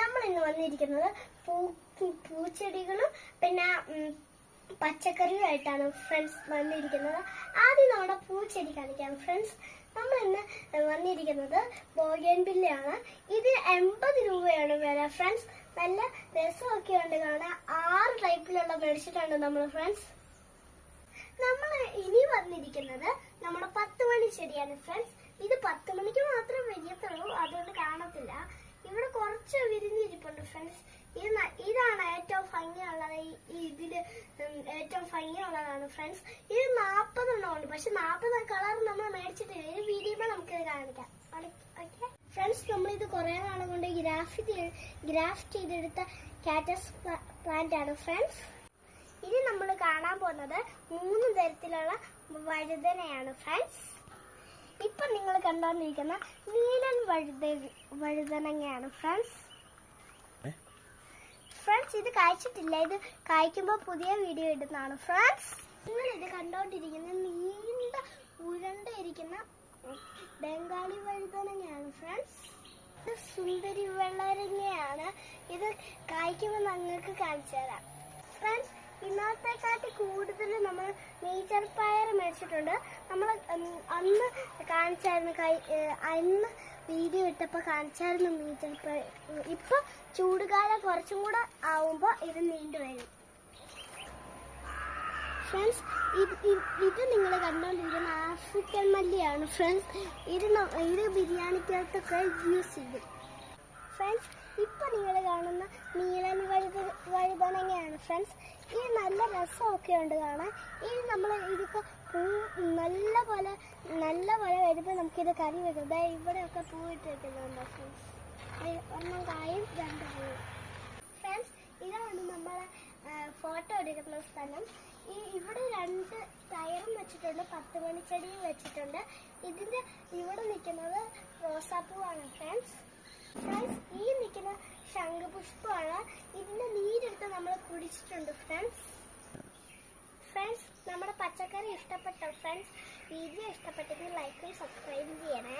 നമ്മൾ ഇന്ന് വന്നിരിക്കുന്നത് പൂച്ചെടികളും പിന്നെ പച്ചക്കറിയുമായിട്ടാണ് ഫ്രണ്ട്സ് വന്നിരിക്കുന്നത്. ആദ്യം നമ്മുടെ പൂച്ചെടി കാണിക്കാം ഫ്രണ്ട്സ്. നമ്മൾ ഇന്ന് വന്നിരിക്കുന്നത് ബോഗൻവില്ലയാണ്. ഇത് 80 രൂപയാണ് വില ഫ്രണ്ട്സ്. നല്ല രസമൊക്കെ ഉണ്ട് കാണാൻ. 6 ടൈപ്പിലുള്ള മേടിച്ചിട്ടുണ്ട് നമ്മൾ ഫ്രണ്ട്സ്. നമ്മൾ ഇനി വന്നിരിക്കുന്നത് നമ്മുടെ 10 മണി ചെടിയാണ് ഫ്രണ്ട്സ്. ഇത് 10 മണിക്ക് മാത്രമേ വിരിയത്തുള്ളൂ, അതുകൊണ്ട് കാണത്തില്ല. ഇവിടെ കുറച്ച് വിരിഞ്ഞിരിപ്പുണ്ട് ഫ്രണ്ട്സ്. ഇതാണ് ഏറ്റവും ഭംഗിയുള്ളത്. ഇതില് ഏറ്റവും ഭംഗിയുള്ളതാണ് ഫ്രണ്ട്സ്. ഇത് 40 എണ്ണം ഉണ്ട്, പക്ഷെ 40 കളർ നമ്മൾ മേടിച്ചിട്ടില്ല. ഒരു വീഡിയോ നമുക്കിത് കാണിക്കാം. ഓക്കെ ഫ്രണ്ട്സ്, നമ്മളിത് കുറെ നാളെ കൊണ്ട് ഗ്രാഫ്റ്റ് ചെയ്തെടുത്ത കാറ്റസ് പ്ലാന്റ് ആണ് ഫ്രണ്ട്സ്. ഇനി നമ്മൾ കാണാൻ പോകുന്നത് 3 തരത്തിലുള്ള വഴുതനയാണ് ഫ്രണ്ട്സ്. ഇപ്പൊ നിങ്ങൾ കണ്ടുകൊണ്ടിരിക്കുന്ന നീലൻ വഴുതനങ്ങയാണ് ഫ്രണ്ട്സ്. ഇത് കായ്ച്ചിട്ടില്ല, ഇത് കായ്ക്കുമ്പോൾ പുതിയ വീഡിയോ ഇടുന്നതാണ് ഫ്രണ്ട്സ്. നിങ്ങൾ ഇത് കണ്ടോണ്ടിരിക്കുന്ന നീണ്ട ഉരുണ്ടിരിക്കുന്ന ബംഗാളി വഴുതനങ്ങയാണ് ഫ്രണ്ട്സ്. ഇത് സുന്ദരി വെള്ളരങ്ങയാണ്. ഇത് കായ്ക്കുമ്പോൾ നിങ്ങൾക്ക് കാണിച്ചു തരാം ഫ്രണ്ട്സ്. ഇന്നത്തെക്കാട്ടി കൂടുതൽ നമ്മൾ നേച്ചർ പയർ മേടിച്ചിട്ടുണ്ട്. നമ്മൾ അന്ന് കാണിച്ചായിരുന്നു, അന്ന് വീഡിയോ ഇട്ടപ്പോൾ കാണിച്ചായിരുന്നു നേച്ചർ പയർ. ഇപ്പൊ ചൂടുകാലം കുറച്ചും കൂടെ ആവുമ്പോൾ ഇത് നീണ്ടു വരും ഫ്രണ്ട്സ്. ഇത് നിങ്ങൾ കണ്ടുകൊണ്ടിരിക്കുന്ന ആഫ്രിക്കൻ മല്ലിയാണ് ഫ്രണ്ട്സ്. ഇത് ബിരിയാണിക്കകത്തൊക്കെ യൂസ് ചെയ്യും ഫ്രണ്ട്സ്. ഇപ്പൊ നിങ്ങൾ കാണുന്ന നീലൻ വഴുതനങ്ങയാണ് ഫ്രണ്ട്സ്. ഇത് നല്ല രസമൊക്കെ ഉണ്ട് കാണാൻ. ഇത് നമ്മൾ ഇതിപ്പോ പൂ നല്ല പോലെ വരുമ്പോൾ നമുക്കിത് കറി വെക്കും. ഇവിടെയൊക്കെ പൂവിട്ട് വെക്കുന്നുണ്ട് ഫ്രണ്ട്സ്. ഒന്നും കായും 2 പൂവും ഫ്രണ്ട്സ്. ഇതാണ് നമ്മളെ ഫോട്ടോ എടുക്കുന്ന സ്ഥലം. ഇവിടെ 2 ടയറും വെച്ചിട്ടുണ്ട്, 10 മണി ചെടിയും വെച്ചിട്ടുണ്ട്. ഇതിന്റെ ഇവിടെ നിൽക്കുന്നത് റോസാപ്പൂവാണ് ഫ്രണ്ട്സ്. ഈ നിൽക്കുന്ന ശംഖുപുഷ്പമാണ്. ഇതിന്റെ നീരെടുത്ത് നമ്മൾ കുടിച്ചിട്ടുണ്ട് ഫ്രണ്ട്സ്. നമ്മുടെ പച്ചക്കറി ഇഷ്ടപ്പെട്ട ഫ്രണ്ട്സ്, വീഡിയോ ഇഷ്ടപ്പെട്ടെങ്കിൽ ലൈക്കും സബ്സ്ക്രൈബും ചെയ്യണേ.